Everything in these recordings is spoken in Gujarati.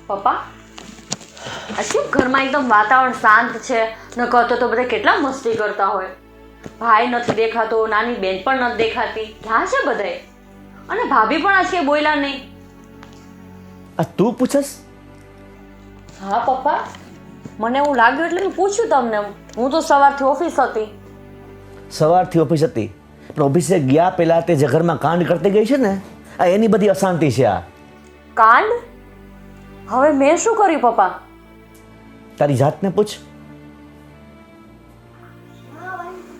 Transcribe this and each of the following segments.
પપ્પા, આ શું ઘરમાં એકદમ વાતાવરણ શાંત છે? ન કહતો તો બધા કેટલા મસ્તી કરતા હોય. ભાઈ નથી દેખાતો, નાની બેન પણ નથી દેખાતી. ક્યાં છે બધાય? અને ભાભી પણ આજ કે બોલ્યા નહીં. આ તું પૂછસ? હા પપ્પા, મને એવું લાગ્યું એટલે મેં પૂછ્યું તમને. હું તો સવારથી ઓફિસ હતી. સવારથી ઓફિસ હતી, પણ ઓફિસે ગયા પહેલા તે જે ઘરમાં કાંડ કરતી ગઈ છે ને, આ એની બધી અશાંતિ છે. આ કાંડ? હવે મેં શું કર્યું પપ્પા? તારી જાતને પૂછ.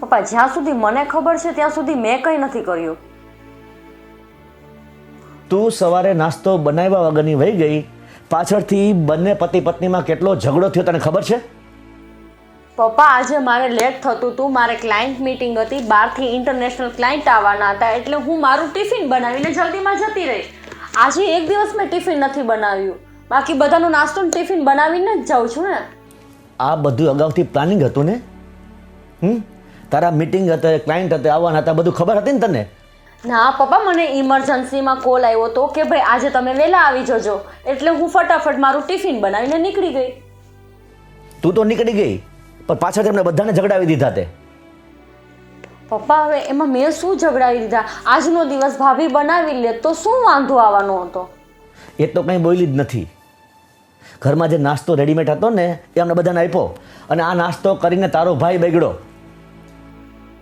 પપ્પા, જ્યાં સુધી મને ખબર છે ત્યાં સુધી મેં કંઈ નથી કર્યું. તું સવારે નાસ્તો બનાવ્યા વગરની વહી ગઈ, પાછળથી બંને પતિ પત્નીમાં કેટલો ઝઘડો થયો તને ખબર છે? પપ્પા, આજે મારે લેટ થતું હતું. મારે ક્લાયન્ટ મીટિંગ હતી, બહારથી ઇન્ટરનેશનલ ક્લાયન્ટ આવવાના હતા, એટલે હું મારું ટિફિન બનાવીને જલ્દીમાં જતી રહી. આજે એક દિવસ મેં ટિફિન નથી બનાવ્યું, બાકી બધાનું નાસ્તો ટિફિન બનાવીને જ જાઉં છું ને. આ બધું અગાઉથી પ્લાનિંગ હતું ને? તારા મીટિંગ હતા, ક્લાયન્ટ હતા, આવવાના હતા, બધું ખબર હતી ને તને? ના પપ્પા, મને ઇમરજન્સીમાં કોલ આવ્યો હતો કે ભાઈ આજે તમે વહેલા આવી જજો, એટલે હું ફટાફટ મારું ટિફિન બનાવીને નીકળી ગઈ. તું તો નીકળી ગઈ, પણ પાછળ તેમને બધાને ઝઘડાવી દીધા તે. પપ્પા, હવે એમાં મેં શું ઝઘડાવી દીધા? આજનો દિવસ ભાભી બનાવી લે તો શું વાંધો આવવાનો હતો? એ તો કંઈ બોલી જ નથી. ઘરમાં જે નાસ્તો રેડીમેડ હતો ને એ અમને બધાને આપ્યો, અને આ નાસ્તો કરીને તારો ભાઈ બગડ્યો.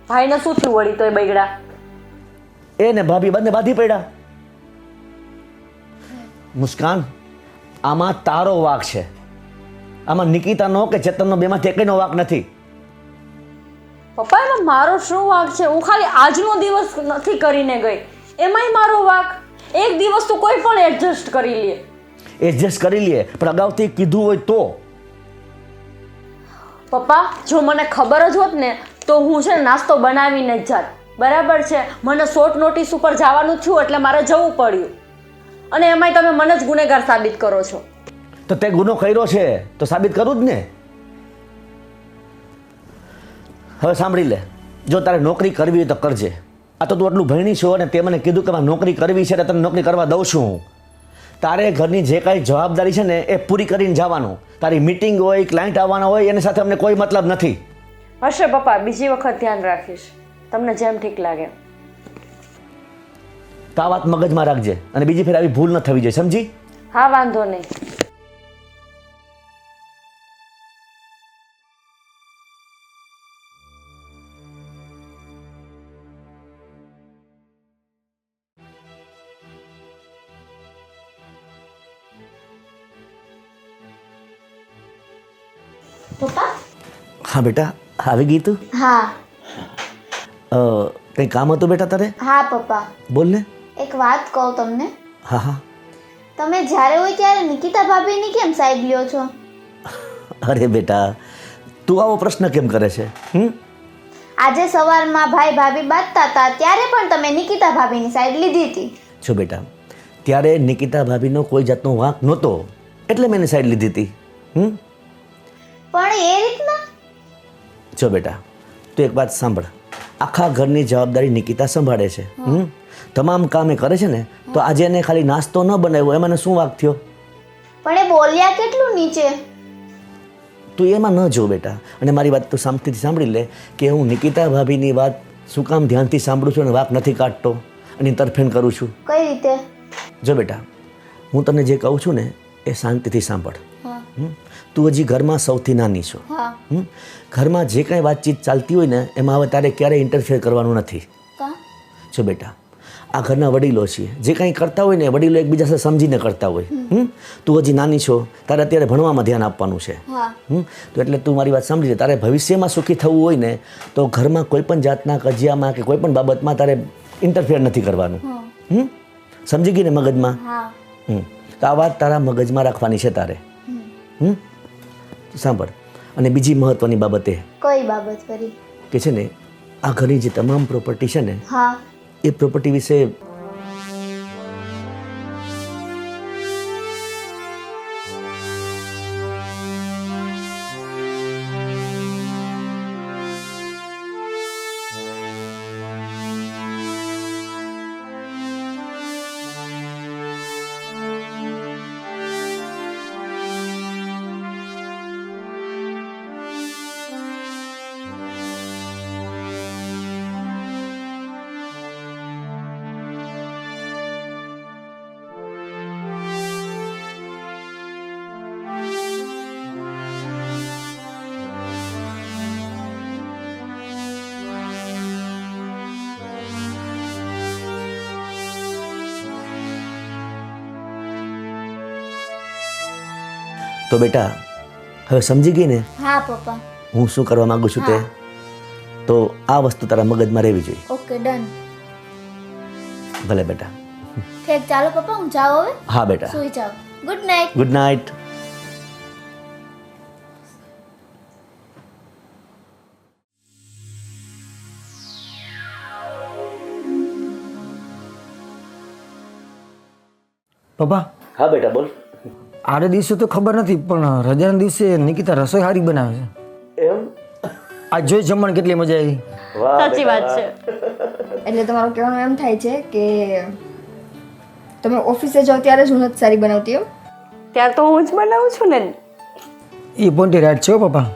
ભાઈને શું થયું વળી તો એ બગડા? એ ને ભાભી બંને બાંધી પડ્યા. મુસ્કાન, આમાં તારો વાંક છે. આમાં નિકિતાનો કે ચેતનનો બેમાંથી એકનો વાંક નથી. પપ્પા, એમાં મારો શું વાંક છે? હું ખાલી આજનો દિવસ નથી કરીને ગઈ, એમાંય મારો વાંક? એક દિવસ તો કોઈ પણ એડજસ્ટ કરી લે. એડજસ્ટ કરી લે, પણ અગાઉથી કીધું હોય તો. પપ્પા, જો મને ખબર જ હોત ને તો હું છે ને નાસ્તો બનાવીને જ જાત. બરાબર છે, મને શોર્ટ નોટિસ ઉપર જવાનું થયું એટલે મારે જવું પડ્યું, અને એમાંય તમે મને જ ગુનેગાર સાબિત કરો છો. તો તે ગુનો કર્યો છે તો સાબિત કરું જ ને. હવે સાંભળી લે, જો તારે નોકરી કરવી હોય તો કરજે. આ તો તું આટલું ભણી છો અને તે મને કીધું કે મારે નોકરી કરવી છે, તને નોકરી કરવા દઉં છું હું. તારે ઘરની જે કાંઈ જવાબદારી છે ને એ પૂરી કરીને જવાનું. તારી મીટિંગ હોય, ક્લાયન્ટ આવવાના હોય, એની સાથે અમને કોઈ મતલબ નથી. હશે પપ્પા, બીજી વખત ધ્યાન રાખીશ, તમને જેમ ઠીક લાગે. તો આ વાત મગજમાં રાખજે, અને બીજી ફેર આવી ભૂલ ન થવી જોઈએ, સમજી? હા, વાંધો નહીં. પપ્પા? હા બેટા, આવી ગઈ તું? હા. કંઈ કામ હતું બેટા તારે? હા પપ્પા, બોલ ને. એક વાત કહું તમને. હા હા. તમે જ્યારે હોય ત્યારે નિકિતા ભાભીની કેમ સાઈડ લ્યો છો? અરે બેટા, તું આવો પ્રશ્ન કેમ કરે છે? આજે સવારમાં ભાઈ ભાભી બાંધતા હતા ત્યારે પણ તમે નિકિતા ભાભીની સાઈડ લીધી હતી. જો બેટા, ત્યારે નિકિતા ભાભીનો કોઈ જાતનો વાંક નહોતો, એટલે મેં એની સાઈડ લીધી હતી. પણ એ રીતના? જો બેટા, તું એક વાત સાંભળ. આખા ઘરની જવાબદારી નિકિતા સંભાળે છે. તમામ કામ એ કરે છે ને, તો આજે એને ખાલી નાસ્તો ન બનાવ્યો એમાં શું વાંક થયો? પણ એ બોલ્યા કેટલું નીચે. તું એમાં ન જો બેટા, અને મારી વાત તું શાંતિથી સાંભળી લે કે હું નિકિતા ભાભીની વાત શું કામ ધ્યાનથી સાંભળું છું અને વાંક નથી કાઢતો અને તરફેણ કરું છું. કઈ રીતે? જો બેટા, હું તને જે કહું છું ને એ શાંતિથી સાંભળ. તું હજી ઘરમાં સૌથી નાની છો. ઘરમાં જે કાંઈ વાતચીત ચાલતી હોય ને એમાં હવે તારે ક્યારેય ઇન્ટરફેર કરવાનું નથી. જો બેટા, આ ઘરના વડીલો છીએ, જે કાંઈ કરતા હોય ને વડીલો એકબીજા સાથે સમજીને કરતા હોય. તું હજી નાની છો, તારે અત્યારે ભણવામાં ધ્યાન આપવાનું છે. તો એટલે તું મારી વાત સાંભળી લે. તારે ભવિષ્યમાં સુખી થવું હોય ને તો ઘરમાં કોઈ પણ જાતના કજિયામાં કે કોઈ પણ બાબતમાં તારે ઇન્ટરફેર નથી કરવાનું. સમજી ગઈ ને મગજમાં? તો આ વાત તારા મગજમાં રાખવાની છે તારે. સાંભળ, અને બીજી મહત્વની બાબત એ. કઈ બાબત કરી? કે છે ને આ ઘરની જે તમામ પ્રોપર્ટી છે ને એ પ્રોપર્ટી વિશે તો બેટા હવે સમજી ગઈ ને હા પપ્પા. હું શું કરવા માંગુ છું તે? તો આ વસ્તુ તારા મગજમાં રહેવી જોઈએ. Okay done. ભલે બેટા. ઠીક ચાલો પપ્પા હું જાઉં હવે. હા બેટા. સુઈ જાઓ. Good night. Good night. પપ્પા હા બેટા બોલ. આડે દિવસે તો ખબર નથી પણ રજાના દિવસે નિકિતા રસોઈ સારી બનાવે છે. એમ? આ જોઈ જમણ કેટલી મજા આવી. વાહ સાચી વાત છે. એટલે તમારું કહેવાનું એમ થાય છે કે તમે ઓફિસે જાઓ ત્યારે જ હું નથી સારી બનાવતી એમ? ત્યારે તો હું જ બનાવું છું ને. એ પોઈન્ટ રાઈટ છે હો પપ્પા.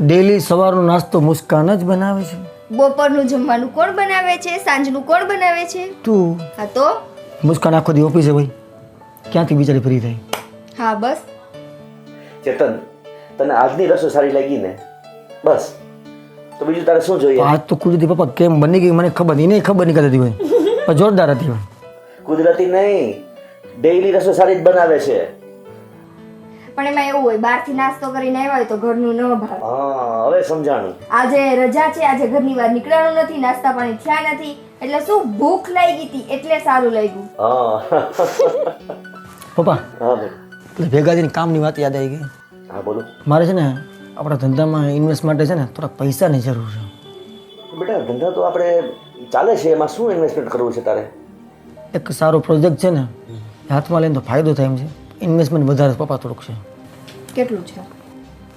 ડેલી સવારનો નાસ્તો મુસ્કાન જ બનાવે છે. બપોરનું જમવાનું કોણ બનાવે છે? સાંજનું કોણ બનાવે છે? તું હા તો મુસ્કાન આખો દી ઓફિસે ભાઈ ક્યાંથી બિચારી ફ્રી થાય. હા બસ. ચેતન, તને આજની રસોઈ સારી લાગી ને? બસ તો બીજું તારે શું જોઈએ? આજ તો કુદરતી પપ્પા કેમ બની ગઈ મને ખબર નહીં, એને ખબર નહીં કરતી હોય પણ જોરદાર હતી. કુદરતી નહીં, ડેઈલી રસોઈ સારી જ બનાવે છે. પણ એમાં એવું હોય બહારથી નાસ્તો કરીને આવ્યા હોય તો ઘરનું ન ભાવે. હા હવે સમજાણું. આજે રજા છે, આજે ઘરની બહાર નીકળવાનું નથી, નાસ્તા પાણી થયા નથી, એટલે શું ભૂખ લાગી હતી એટલે સારું લાગ્યું. હા પપ્પા હા બેટા. એટલે ભેગા થઈને કામની વાત યાદ આવી ગઈ. હા બોલો. મારે છે ને આપણા ધંધામાં ઇન્વેસ્ટ માટે છે ને થોડાક પૈસાની જરૂર છે. બેટા ધંધા તો આપણે ચાલે છે, એમાં શું ઇન્વેસ્ટમેન્ટ કરવું છે તારે? એક સારો પ્રોજેક્ટ છે ને હાથમાં લઈને તો ફાયદો થાય એમ છે. ઇન્વેસ્ટમેન્ટ વધારે પપ્પા થોડુંક છે. કેટલું છે?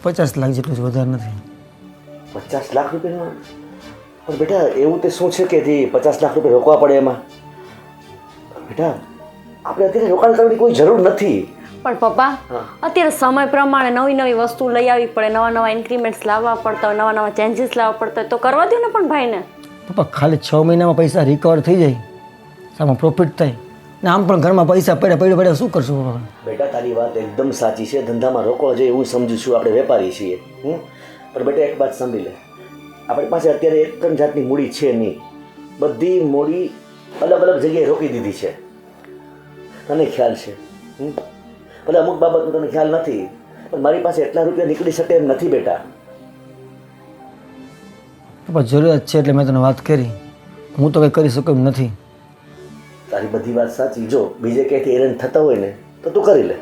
50 લાખ જેટલું છે, વધારે નથી. 50 લાખ રૂપિયાનું? પણ બેટા એવું તે શું છે કે જે 50 લાખ રૂપિયા રોકવા પડે એમાં? બેટા આપણે અત્યારે રોકાણ કરવાની કોઈ જરૂર નથી. પણ પપ્પા અત્યારે સમય પ્રમાણે નવી નવી વસ્તુ લઈ આવવી પડે, નવા નવા ઇન્ક્રીમેન્ટ્સ લાવવા પડતા હોય, નવા નવા ચેન્જીસ લાવવા પડતા હોય, તો કરવા દો ને પણ ભાઈને. પપ્પા ખાલી 6 મહિનામાં પૈસા રિકવર થઈ જાય, સામે પ્રોફિટ થાય ને આમ પણ ઘરમાં પૈસા પડ્યા શું કરશું પપ્પા? બેટા તારી વાત એકદમ સાચી છે, ધંધામાં રોકવા જોઈએ એવું સમજુ છું, આપણે વેપારી છીએ. પણ બેટા એક વાત સાંભળી લે, આપણી પાસે અત્યારે એક પણ જાતની મૂડી છે નહીં, બધી મૂડી અલગ અલગ જગ્યાએ રોકી દીધી છે. તને ખ્યાલ છે? ભલે અમુક બાબતનો તને ખ્યાલ નથી, પણ મારી પાસે એટલા રૂપિયા નીકળી શકે એમ નથી બેટા. પપ્પા જરૂરિયાત છે એટલે મેં તને વાત કરી, હું તો કંઈ કરી શકું એમ નથી. તારી બધી વાત સાચી. જો બીજે ક્યાંયથી એરેન્જ થતા હોય ને તો તું કરી લે.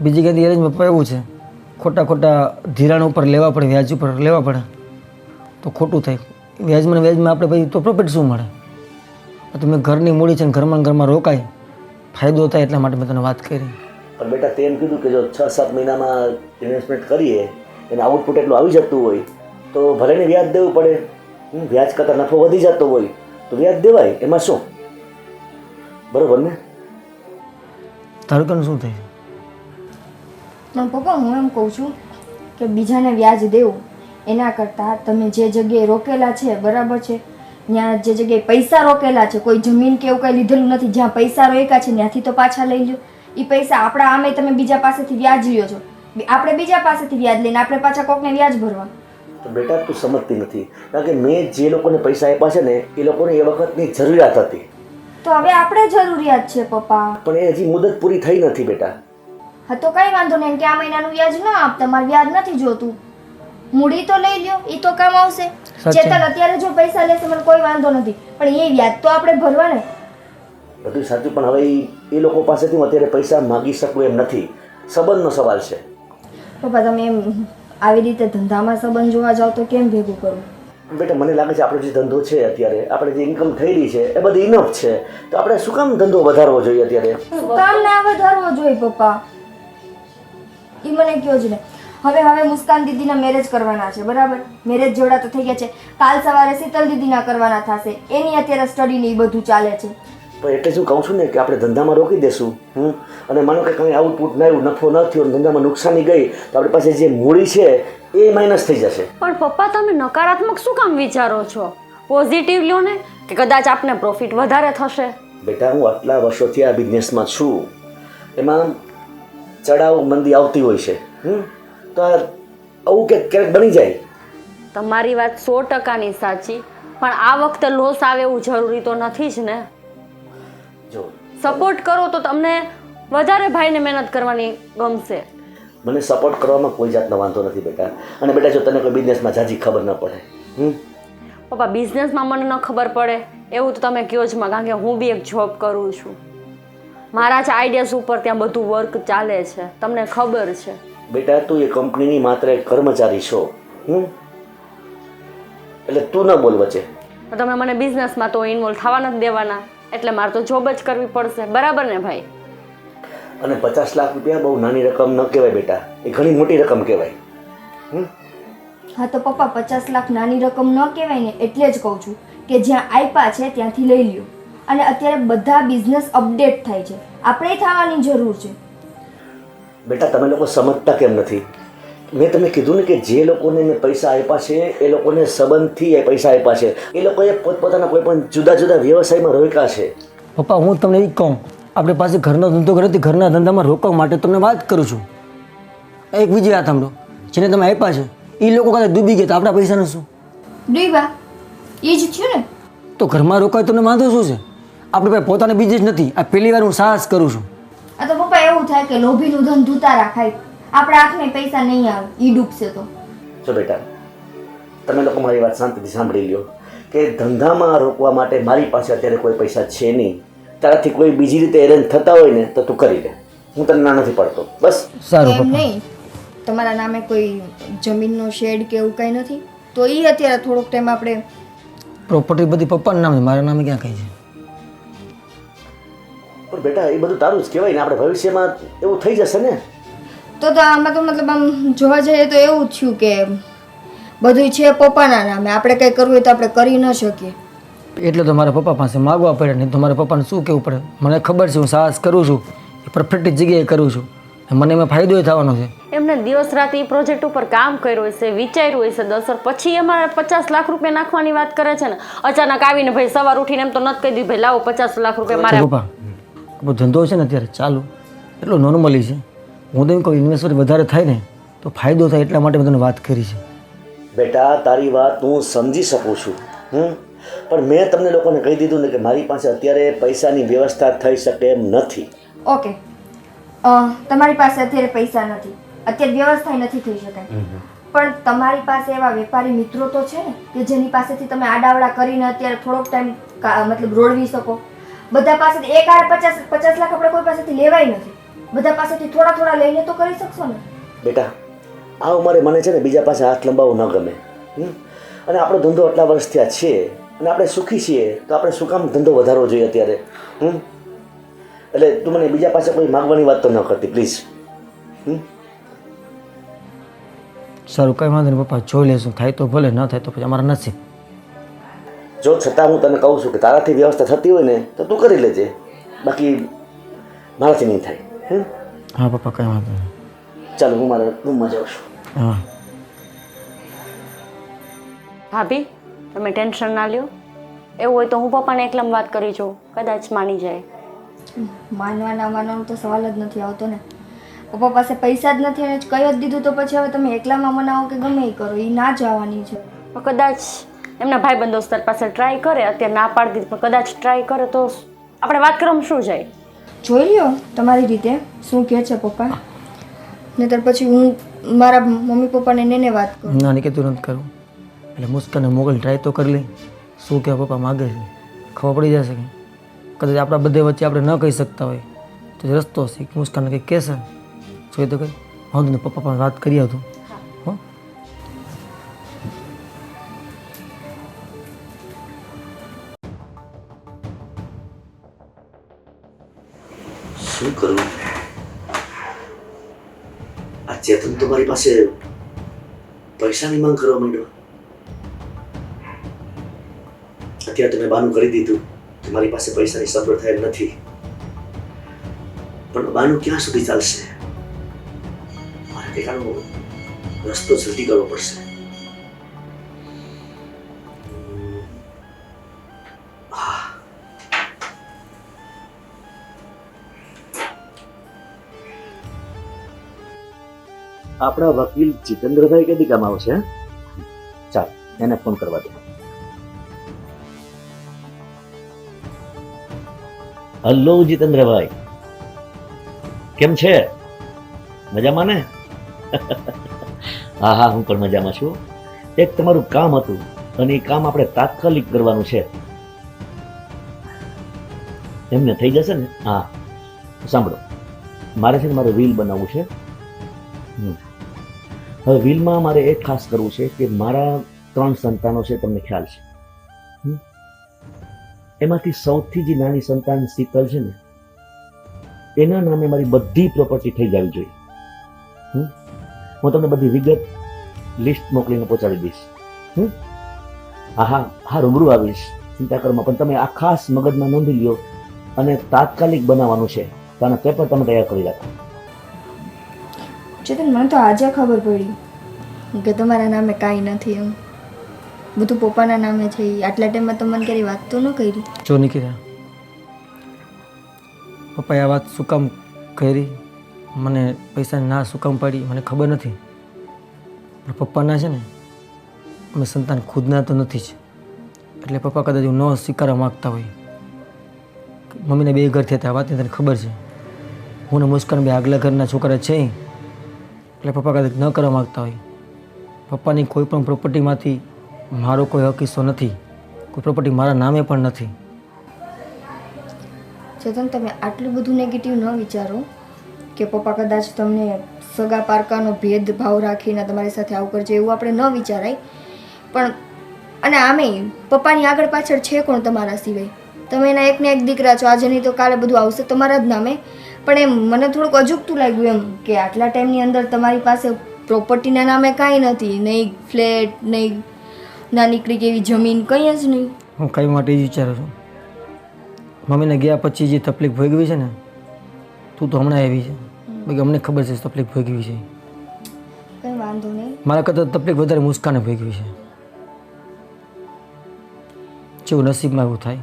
બીજી ક્યાંથી એરેન્જ પપ્પા એવું છે, ખોટા ધિરાણ ઉપર લેવા પડે, વ્યાજ ઉપર લેવા પડે તો ખોટું થાય. વ્યાજમાં આપણે પછી તો પ્રોફિટ શું મળે? તો મેં ઘરની મૂડી છે ને ઘરમાં રોકાય, ફાયદો થાય એટલા માટે મેં તને વાત કરી. પણ બેટા તે એમ કીધું કે જો 6-7 મહિનામાં ઇન્વેસ્ટમેન્ટ કરીએ એને આઉટપુટ એટલું આવી જતું હોય તો ભલે ને વ્યાજ દેવું પડે. વ્યાજ કરતાં નફો વધી જતો હોય તો વ્યાજ દેવાય, એમાં શું? બરોબર ને? તારું કનું શું થાય? પણ પપ્પા હું એમ કહું છું કે બીજાને વ્યાજ દેવું એના કરતાં તમે જે જગ્યાએ રોકેલા છે બરાબર છે, ત્યાં જે જગ્યાએ પૈસા રોકેલા છે, કોઈ જમીન કે એવું કંઈ લીધેલું નથી, જ્યાં પૈસા રોક્યા છે ત્યાંથી તો પાછા લઈ લો. એ પૈસા આપણા આમે તમે બીજા પાસેથી વ્યાજ લ્યો છો, આપણે બીજા પાસેથી વ્યાજ લઈને આપણે પાછા કોકને વ્યાજ ભરવા. તો બેટા તું સમજતી નથી, કારણ કે મેં જે લોકોને પૈસા આપ્યા છે ને એ લોકોને એ વખતની જરૂરિયાત હતી. તો હવે આપણે જરૂરિયાત છે પપ્પા. પણ એ હજી મુદત પૂરી થઈ નથી બેટા. હા તો કઈ વાંધો નહીં કે આ મહિનાનું વ્યાજ ન આપતા, મારે વ્યાજ નથી જોતું, મૂડી તો લઈ લ્યો, એ તો કામ આવશે. ચેતન અત્યારે જો પૈસા લેશે મને કોઈ વાંધો નથી, પણ એ વ્યાજ તો આપણે ભરવા ને. બધું સાચું, પણ હવે એ લોકો પાસેથી હું અત્યારે પૈસા માગી શકું એમ નથી. સંબંધનો સવાલ છે. પપ્પા તમે એમ આવી રીતે ધંધામાં સંબંધ જોવા જાવ તો કેમ ભેગું કરવું? બેટા મને લાગે છે આપણો જે ધંધો છે અત્યારે, આપણે જે ઇન્કમ થઈ રહી છે એ બધી ઇનફ છે, તો આપણે શું કામ ધંધો વધારવો જોઈએ અત્યારે? શું કામ ના વધારવો જોઈએ પપ્પા? એ મને કહો જ ને. હવે મુસ્કાન દીદીના મેરેજ કરવાના છે બરાબર, મેરેજ જોડા તો થઈ ગયા છે, કાલ સવારે શીતલ દીદીના કરવાના થશે, એની અત્યારે સ્ટડી ને એ બધું ચાલે છે. પણ એટલે શું કહું છું ને કે આપણે ધંધામાં રોકી દેશું, અને માનો કે કંઈ આઉટપુટ ના આવ્યું, નફો ન થયો, ધંધામાં નુકસાની ગઈ તો આપણી પાસે જે મૂડી છે એ માઇનસ થઈ જશે. પણ પપ્પા તમે નકારાત્મક શું કામ વિચારો છો? પોઝિટિવ લ્યો ને કે કદાચ આપને પ્રોફિટ વધારે થશે. બેટા હું આટલા વર્ષોથી આ બિઝનેસમાં છું, એમાં ચડાવ મંદી આવતી હોય છે, તો આવું ક્યારેક બની જાય. તમારી વાત 100%ની સાચી, પણ આ વખતે લોસ આવે એવું જરૂરી તો નથી જ ને. જો સપોર્ટ કરો તો તમને વધારે ભાઈને મહેનત કરવાની ગમશે. મને સપોર્ટ કરવામાં કોઈ જાતનો વાંધો નથી બેટા. અને બેટા જો તને કોઈ બિઝનેસમાં જાજી ખબર ન પડે, પપ્પા બિઝનેસમાં મને ન ખબર પડે એવું તો તમે કહો જ માં, કારણ કે હું બી એક જોબ કરું છું. મારા જ આઈડિયાઝ ઉપર ત્યાં બધું વર્ક ચાલે છે, તમને ખબર છે. બેટા તું એ કંપનીની માત્ર એક કર્મચારી છો, એટલે તું ન બોલ વચ્ચે. તમે મને બિઝનેસમાં તો ઇન્વોલ્વ થવા નથી દેવાના, એટલે મારે તો જોબ જ કરવી પડશે, બરાબર ને ભાઈ? અને 50 લાખ રૂપિયા બહુ નાની રકમ ન કહેવાય બેટા, એ ઘણી મોટી રકમ કહેવાય. હા તો પપ્પા 50 લાખ નાની રકમ ન કહેવાય ને, એટલે જ કહું છું કે જ્યાં આપ્યા છે ત્યાંથી લઈ લ્યો. અને અત્યારે બધા બિઝનેસ અપડેટ થાય છે, આપણે થવાની જરૂર છે. બેટા તમે લોકો સમજતા કેમ નથી? મેં તમને કીધું ને કે જે લોકોને મેં પૈસા આપ્યા છે એ લોકોને સંબંધથી એ પૈસા આપ્યા છે. એ લોકોએ પોતપોતાના કોઈ પણ જુદા જુદા વ્યવસાયમાં રોક્યા છે. પપ્પા હું તમને એ કહું, આપણી પાસે ઘરનો ધંધો કરે ઘરના ધંધામાં રોકવા માટે તમને વાત કરું છું. એક બીજી વાત સાંભળો, જેને તમે આપ્યા છે એ લોકો કદાચ ડૂબી ગયા તો આપણા પૈસાનું શું? ડૂબા એ જ થયું ને. તો ઘરમાં રોકાય તમને વાંધો શું છે? આપણે પાસે પોતાનો બિઝનેસ નથી, આ પહેલી વાર હું સાહસ કરું છું. આ તો પપ્પા એવું થાય કે લોભીનું ધન ધૂતા રાખાય, આપણા હાથમાં પૈસા નહીં આવે, ઈ ડૂબશે તો. જો બેટા તમે લોકો મારી વાત શાંતિથી સાંભળી લ્યો કે ધંધામાં રોકવા માટે મારી પાસે અત્યારે કોઈ પૈસા છે નહીં. તારાથી કોઈ બીજી રીતે એરેન્જ થતા હોય ને તો તું કરી લે, હું તને ના નથી પડતો. બસ સારું એમ પપ્પા. નહીં, તમારા નામે કોઈ જમીનનો શેડ કે એવું કંઈ નથી તો ઈ અત્યારે થોડોક ટાઈમ આપણે પ્રોપર્ટી બધી પપ્પાના નામે, મારા નામે ક્યાં કહી છે? પણ બેટા એ બધું તારું જ કહેવાય ને, આપણે ભવિષ્યમાં એવું થઈ જશે ને. તો આમાં તો મતલબ આમ જોવા જઈએ તો એવું જ થયું કે બધું છે પપ્પાના નામે, આપણે કંઈ કરવું હોય તો આપણે કરી ન શકીએ. એટલે તો મારા પપ્પા પાસે માગવા પડે, નહીં તો મારા પપ્પાને શું કહેવું પડે? મને ખબર છે હું સાહસ કરું છું, એ પરફેક્ટ જગ્યાએ કરું છું, મને એમાં ફાયદો થવાનો છે. એમને દિવસ રાત એ પ્રોજેક્ટ ઉપર કામ કર્યું હશે, વિચાર્યું હશે 10 વર્ષ, પછી અમારે 50 લાખ રૂપિયા નાખવાની વાત કરે છે ને. અચાનક આવીને ભાઈ સવાર ઉઠીને એમ તો નથી કહી દીધું ભાઈ લાવો 50 લાખ રૂપિયા મારે. પપ્પા આપણો ધંધો છે ને અત્યારે ચાલુ એટલો નોર્મલી છે, હું તો એમ કહું ઇન્વેસ્ટમેન્ટ વધારે થાય ને તો ફાયદો થાય, એટલા માટે મેં તને વાત કરી છે. બેટા તારી વાત હું સમજી શકું છું, પણ મેં તમને લોકોને કહી દીધું ને કે મારી પાસે અત્યારે પૈસાની વ્યવસ્થા થઈ શકે એમ નથી. ઓકે, તમારી પાસે અત્યારે પૈસા નથી, અત્યારે વ્યવસ્થા નથી થઈ શકાય, પણ તમારી પાસે એવા વેપારી મિત્રો તો છે ને કે જેની પાસેથી તમે આડાવડા કરીને અત્યારે થોડોક ટાઈમ મતલબ રોળવી શકો. બધા પાસેથી એક આડે 50 લાખ આપણે કોઈ પાસેથી લેવાય નથી, બધા પાસેથી થોડા થોડા લઈને તો કરી શકશો ને. બેટા આ ઉંમરે મને છે ને બીજા પાસે હાથ લંબાવવું ન ગમે. અને આપણો ધંધો આટલા વર્ષ થયા છે અને આપણે સુખી છીએ તો આપણે શું કામ ધંધો વધારવો જોઈએ અત્યારે? એટલે તું મને બીજા પાસે કોઈ માગવાની વાત તો ન કરતી પ્લીઝ. સારું કંઈ વાંધો નહીં પપ્પા, જોઈ લેશું, થાય તો ભલે, ન થાય તો પછી અમારા નસીબ. જો છતાં હું તને કહું છું કે તારાથી વ્યવસ્થા થતી હોય ને તો તું કરી લેજે, બાકી મારાથી નહીં થાય. હા પપ્પા કંઈ વાંધો નહીં. ચાલો હું મારા રૂમમાં જાઉં છું. હા ભાભી તમે ટેન્શન ના લ્યો, એવું હોય તો હું પપ્પાને એકલમ વાત કરી જોઉં, કદાચ માની જાય. માનવાના માનવાનો તો સવાલ જ નથી આવતો ને. પપ્પા પાસે પૈસા જ નથી અને કહી જ દીધું તો પછી હવે તમે એકલામાં મનાવો કે ગમે એ કરો, એ ના જવાની છે. કદાચ એમના ભાઈબંધ દોસ્તાર પાસે ટ્રાય કરે, અત્યારે ના પાડી દીધી પણ કદાચ ટ્રાય કરે તો આપણે વાત કરવામાં શું જાય? જોઈ લ્યો તમારી રીતે શું કહે છે પપ્પા, નહીતર પછી હું મારા મમ્મી પપ્પાને એને વાત કરું. ના નહીં કહેતું નથી કરવું, એટલે મુસ્કાનને મોકલ ટ્રાય તો કરી લઈ, શું કે પપ્પા માગે છે ખબર પડી જશે. કે કદાચ આપણા બધે વચ્ચે આપણે ન કહી શકતા હોય તો રસ્તો હશે, મુસ્કાનને કંઈક કહેશે, જોઈએ તો કંઈ વાંધો નહીં, પપ્પા પણ વાત કરી આવતું. હો શું કરું? આ ચેતન તો મારી પાસે પૈસાની માંગ કરવા માંડ્યો. અત્યારે તો મેં બાનું કરી દીધું કે મારી પાસે પૈસાની સગવડ થાય એમ નથી, પણ બાનું ક્યાં સુધી ચાલશે? મારે કંઈક આનો રસ્તો જલ્દી કરવો પડશે. આપણા વકીલ જીતેન્દ્રભાઈ કદી કામ આવશે? ચાલ એને ફોન કરવા દે. હલો જીતેન્દ્રભાઈ. કેમ છે? મજામાં ને? હા હા, હું પણ મજામાં છું. એક તમારું કામ હતું અને એ કામ આપણે તાત્કાલિક કરવાનું છે. એમને થઈ જશે ને? હા, સાંભળો, મારે છે ને મારે રીલ બનાવવું છે. હવે રીલમાં મારે એ ખાસ કરવું છે કે મારા 3 સંતાનો છે, તમને ખ્યાલ છે. એમાંથી સૌથી જે નાની સંતાન શીતલ છે ને, એના નામે મારી બધી પ્રોપર્ટી થઈ જવી જોઈએ. હું તમને બધી વિગત લિસ્ટ મોકલીને પહોંચાડી દઈશ. હા હા હા, રૂબરૂ આવીશ, ચિંતા કરમાં. પણ તમે આ ખાસ મગજમાં નોંધી લ્યો અને તાત્કાલિક બનાવવાનું છે. તો આના પેપર તમે તૈયાર કરી રાખો. ચેતન, મને તો આજે ખબર પડી કે તમારા નામે કાંઈ નથી એમ. બધું પપ્પાના નામે છે. આટલા ટાઈમમાં તો મને ક્યારેય વાત તો ન કરી. જો નિકિતા, પપ્પાએ આ વાત શું કામ કરી, મને પૈસાની ના શું કામ પાડી, મને ખબર નથી. પણ પપ્પાના છે ને, અમે સંતાન ખુદના તો નથી જ. એટલે પપ્પા કદાચ ન સ્વીકારવા માગતા હોય. મમ્મીને 2 ઘર થયા હતા, આ વાતની તને ખબર છે. હું ને મુસ્કાન 2 આગલા ઘરના છોકરા છે. એટલે પપ્પા કદાચ ન કરવા માગતા હોય. પપ્પાની કોઈ પણ પ્રોપર્ટીમાંથી મારો કોઈ હક હિસ્સો નથી. કોઈ પ્રોપર્ટી મારા નામે પણ નથી. ચેતન, તમે આટલું બધું નેગેટિવ ન વિચારો કે પપ્પા કદાચ તમને સગા પારકાનો ભેદભાવ રાખીને તમારી સાથે આવું કરશે, એવું આપણે ન વિચારાય. પણ અને આમે પપ્પાની આગળ પાછળ છે કોણ તમારા સિવાય? તમે એના એકને એક દીકરા છો. આજે નહીં તો કાલે બધું આવશે તમારા જ નામે. પણ એમ મને થોડુંક અજુગતું લાગ્યું એમ કે આટલા ટાઈમની અંદર તમારી પાસે પ્રોપર્ટીના નામે કાંઈ નથી, નહીં ફ્લેટ, નહીં નાનીકડી કેવી જમીન, કંઈ જ નહીં. હું કઈ માટે જ વિચારું છું. મમ્મીને ગયા પછી જે તકલીફ ભોગવી છે ને, તું તો હમણાં આવી છે. બાકી અમને ખબર છે તકલીફ ભોગવી છે. કંઈ વાંધો નહીં. મારા કરતાં તકલીફ વધારે મુસ્કાને ભોગવી છે. જેવું નસીબમાં એવું થાય.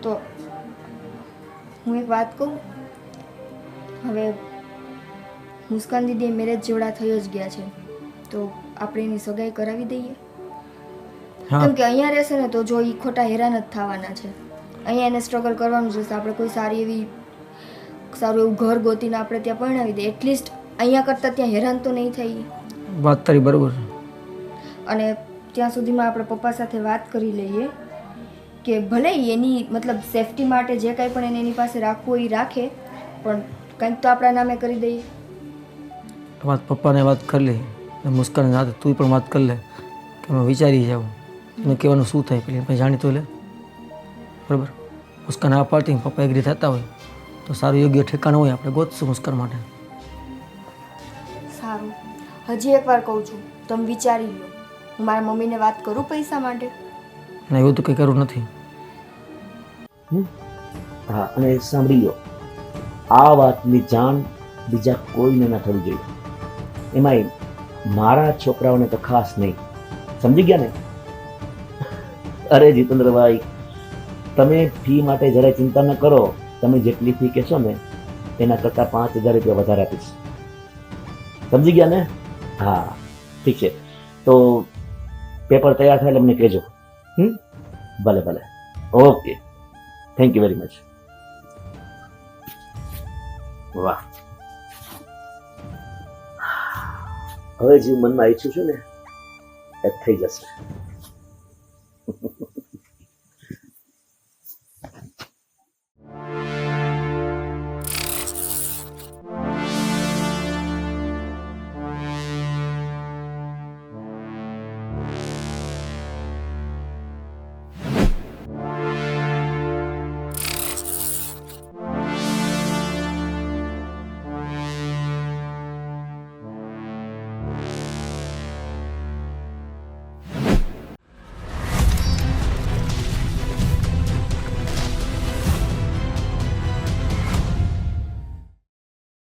તો હું એક વાત કહું, હવે મુસ્કાન દીદી મેરેજ જેવડા થઈ જ ગયા છે, તો આપણે એની સગાઈ કરાવી દઈએ. હા, કેમ કે અહીંયા રહેશે ને તો જો એ ખોટા હેરાન જ થવાના છે. અહીંયા એને સ્ટ્રગલ કરવાનું જ રહેશે. આપણે કોઈ સારું એવું ઘર ગોતીને આપણે ત્યાં પરણાવી દઈએ. એટલીસ્ટ અહીંયા કરતાં ત્યાં હેરાન તો નહીં થઈ. વાત તારી બરોબર છે. અને ત્યાં સુધીમાં આપણે પપ્પા સાથે વાત કરી લઈએ કે ભલે એની મતલબ સેફટી માટે જે કાંઈ પણ એને એની પાસે રાખવું હોય એ રાખે, પણ કંઈક તો આપણા નામે કરી દઈએ. વાત પપ્પાને વાત કરી લે, મુસ્કાન સાથે તું પણ વાત કરી લે કે અમે વિચારી જાઉં એને કહેવાનું શું થાય. પેલી આપણે જાણી તો લે, બરાબર? મુસ્કાન આ પાડતી પપ્પા એગ્રી થતા હોય તો સારું યોગ્ય ઠેકાણું હોય આપણે ગોતશું મુસ્કાન માટે. સારું, હજી એકવાર કહું છું, તમે વિચારી લો. હું મારા મમ્મીને વાત કરું પૈસા માટે? ના, એવું તો કંઈ કરવું નથી. હા, અને સાંભળી લો, આ વાતની જાણ બીજા કોઈને ના થવી જોઈએ. એમાંય મારા છોકરાઓને તો ખાસ નહીં. સમજી ગયા ને? અરે જીતેન્દ્રભાઈ, તમે ફી માટે જરાય ચિંતા ન કરો. તમે જેટલી ફી કહેશો ને એના કરતાં 5,000 રૂપિયા વધારે આપીશ. સમજી ગયા ને? હા, ઠીક છે. તો પેપર તૈયાર થાય એટલે અમને કહેજો. ભલે ભલે, okay, thank you very much. વાહ, હવે જે મનમાં ઈચ્છું છું ને એ થઈ જશે.